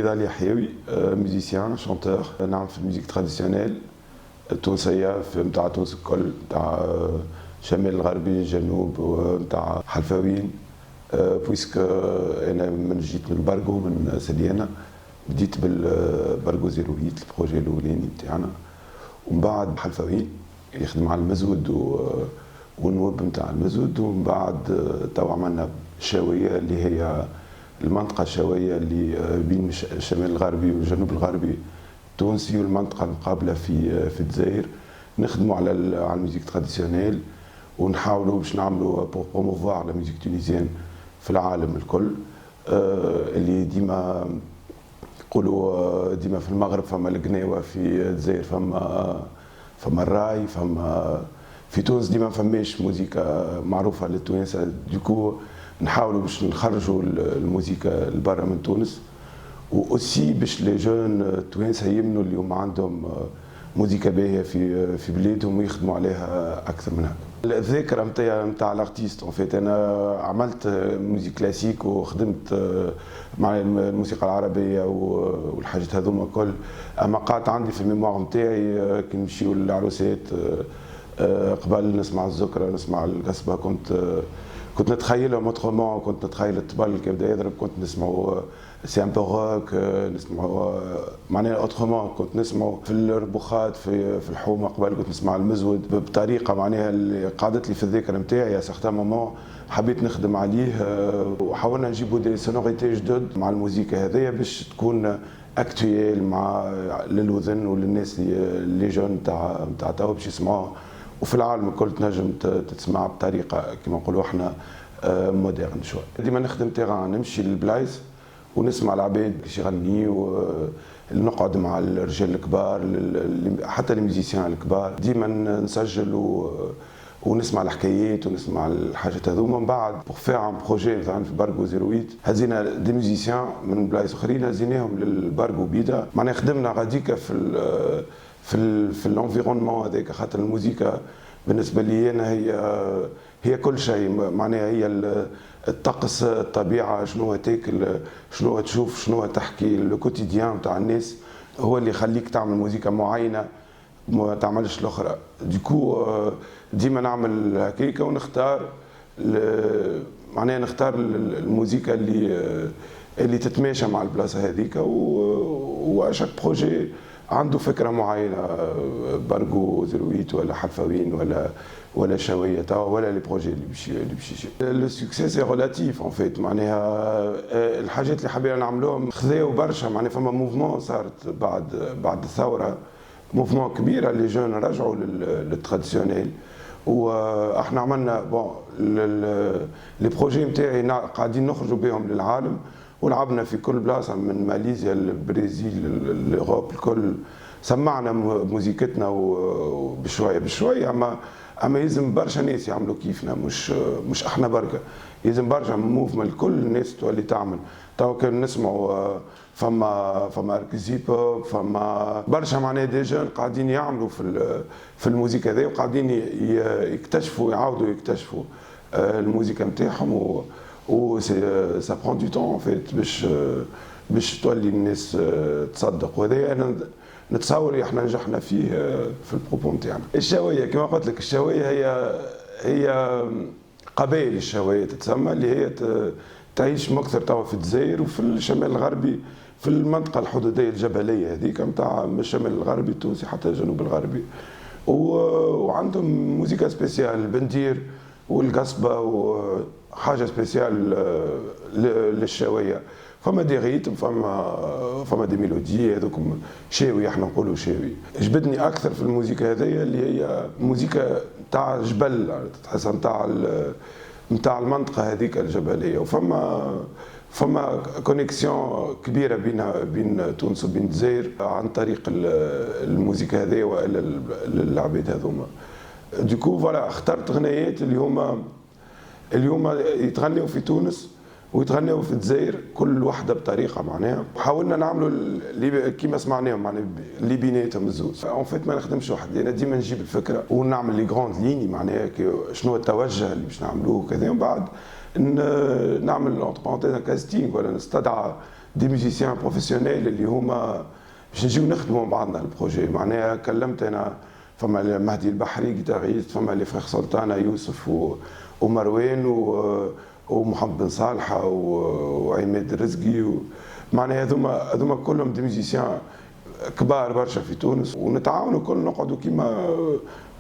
نضال يحيوي ميوزيسيان شانتور نعمل في الميوزيك تراديسيونيل التونسية في نتاع تونس الكل نتاع شمال الغربي جنوب ونتاع حلفاوين بويسك انا من جيت من البرغو من سليانة بديت بالبرغو 08 البروجي الاولاني نتاعنا ومن بعد حلفاوين يخدم على المزود والنواب نتاع المزود ومن بعد تو عملنا الشاوية اللي هي المنطقة الشاوية اللي بين الشمال الغربي والجنوب الغربي التونسي والمنطقة المقابلة في الجزائر نخدموا على الميوزيك تراديسيونيل ونحاولوا باش نعملوا بروموفوار لا ميوزيك تونيزيان في العالم الكل اللي ديما يقولوا ديما في المغرب فما القناوة في الجزائر فما الراي فما في تونس ديما فماش موسيقى معروفة للتوانسة دوكو نحاولوا باش نخرجوا الموسيقى لبرا من تونس واوسي باش لي جون التوانسة يمنوا اليوم عندهم موسيقى باهية في بلادهم ويخدموا عليها اكثر من هكا. الذاكرة نتاع الارتيست اون فيت انا عملت موسيقى كلاسيك وخدمت مع الموسيقى العربية والحاجات هذوما الكل اما قعدت عندي في الميموار نتاعي كي نمشيو للعروسات قبل نسمع الذكرى نسمع القصبة كنت نتخيلهم اوترومون كنت نتخيل الطبل كي بدا يضرب كنت نسمعوا سي ان بو روك نسمعوا معناها اوترومون كنت نسمعوا في الربوخات في الحومه قبل كنت نسمع المزود بطريقه معناها اللي قعدت لي في الذاكره نتاعي سيغتان مومون حبيت نخدم عليه وحاولنا نجيبوا دي سونوريتي جدد مع الموسيقى هذيا باش تكون اكتويل مع للوذن وللناس اللي جون تاع توا باش يسمعوها وفي العالم الكل تنجم تسمع بطريقه كما نقولوا احنا مودرن شويه. ديما نخدم تيران نمشي للبلايص ونسمع العباد كيش يغنيوا نقعد مع الرجال الكبار حتى الميوزيسيان الكبار ديما نسجل ونسمع الحكايات ونسمع الحاجات هذوما من بعد بوغ فيغ ان بروجي مثلا في برغو 08 هزينا دي ميوزيسيان من بلايص اخرين هزيناهم للبرغو بيدا معناها خدمنا غاديكا في الانفيرونمون هذاك خاطر الموسيقى بالنسبه لي انا هي كل شيء معناها هي الطقس الطبيعه شنو تاكل شنو تشوف شنو تحكي لو كوتيديان تاع الناس هو اللي يخليك تعمل موسيقى معينه ما تعملش الاخرى دوكو ديما نعمل هكاكا ونختار معناها نختار الموسيقى اللي تتماشى مع البلاصه هذيك واشاك بروجي عنده فكره معينه برغو 08 ولا حلفاوين ولا شاويه توا ولا لي بروجي اللي باش لو سوكسي سي ريلاتيف اون فيت معناها الحاجات اللي حبينا نعملوهم خذاو برشا معناها فما موفمون صارت بعد الثوره موفمون كبيره اللي جون رجعوا للتراديسيونيل واحنا عملنا بون لي بروجي نتاعي قاعدين نخرجوا بهم للعالم ولعبنا في كل بلاصه من ماليزيا للبرازيل الاوروب الكل سمعنا موسيقتنا بشويه اما يلزم برشا ناس يعملوا كيفنا مش احنا بركه يلزم برشا موفمنت كل الناس تولي تعمل تو كان نسمعوا فما اركزي بوب فما برشا معناها دي جون قاعدين يعملوا في الموسيقى هذه وقاعدين يكتشفوا يعاودوا يكتشفوا الموسيقى نتاعهم و سا برون دو طون فيت باش تولي الناس تصدق وهذا انا نتصور احنا نجحنا فيه في البروبو نتاعنا. الشاويه كما قلت لك الشاويه هي قبائل الشاويه تتسمى اللي هي تعيش مكثر توا في الجزائر وفي الشمال الغربي في المنطقه الحدوديه الجبليه هذيك نتاع الشمال الغربي التونسي حتى الجنوب الغربي وعندهم موسيقى سبيسيال البندير والقصبه وحاجه سبيسيال للشاويه فما دي ريتم فما دي ميلودي هذوكم شاوي احنا نقولوا شاوي جبدني اكثر في الموسيقى هذيا اللي هي موسيقى تاع جبل تحسها نتاع المنطقه هذيك الجبليه فما كونيكسيون كبيره بين تونس وبين الجزائر عن طريق الموسيقى هذه والا العباد هذوما دوكو فوالا اخترت غنايات اليوم يتغنوا في تونس ويتغنوا في الجزائر كل واحده بطريقه معناها وحاولنا نعملوا كيما سمعناهم معناها اللي بيناتهم الزوز اون فيت ما نخدمش وحدي انا ديما نجيب الفكره ونعمل لي غروند ليني معناها شنو التوجه اللي باش نعملوه وكذا ومن بعد نعمل اونتر بارونتيز كاستينغ ولا نستدعى دي ميوزيسيان بروفيسيونيل اللي هما باش نجيو نخدموا مع بعضنا البروجي. معناها كلمت انا فما مهدي البحري جيتاريست، فما لي فخ سلطانه يوسف ومروان ومحمد بن صالحه وعماد الرزقي معناها هذوما كلهم دي ميوزيسيان كبار برشا في تونس، ونتعاونوا كل نقعدوا كيما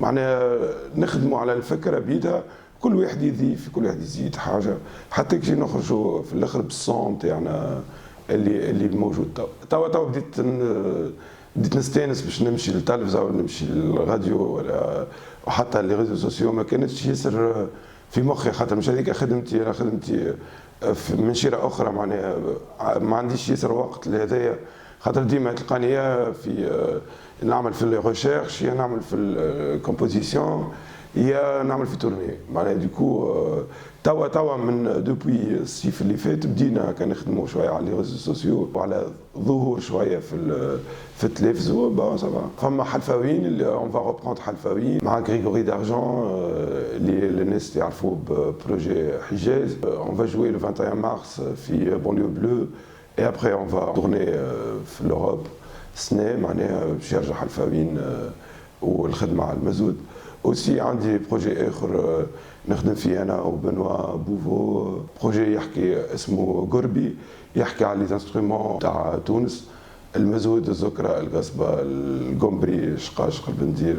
معناها نخدموا على الفكره بيدها، كل واحد يضيف كل واحد يزيد حاجه حتى كي نخرجوا في الاخر بالصون تاعنا اللي موجود. توا بديت نستانس باش نمشي للتلفزه ولا نمشي للراديو ولا وحتى لي ريزو سوسيو ما كانتش ياسر في مخي، خاطر مش هذيك خدمتي. انا خدمتي من شيره اخرى معناها ما عنديش ياسر وقت لهذايا، خاطر ديما تلقاني يا في نعمل في لي ريشيرش، يا نعمل في الكومبوزيسيون، يا نعمل في تورني معناها. ديكو توا من دوبوي الصيف اللي فات بدينا كنخدموا شويه على لي ريزو سوسيو وعلى ظهور شويه في التلفزيون. بون سافا فما حلفاوين اللي اون فا ريبروندر حلفاوين مع غريغوري دارجون اللي الناس يعرفوه ببروجي حجاز. اون فا جوي لو 21 مارس في بونليو بلو et après on va tourner في l'Europe سنة معناها باش يرجع حلفاوين والخدمة على المزود. اوسي عندي بروجي اخر نخدم فيه انا وبنوا بوفو، بروجي يحكي اسمه قربي، يحكي على لي انسترومون تاع تونس، المزود، الزكرة، القصبة، القمبري، الشقاشق، البندير،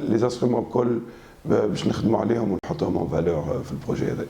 لي انسترومون كل باش نخدموا عليهم ونحطهم اون فالور في البروجي هذا.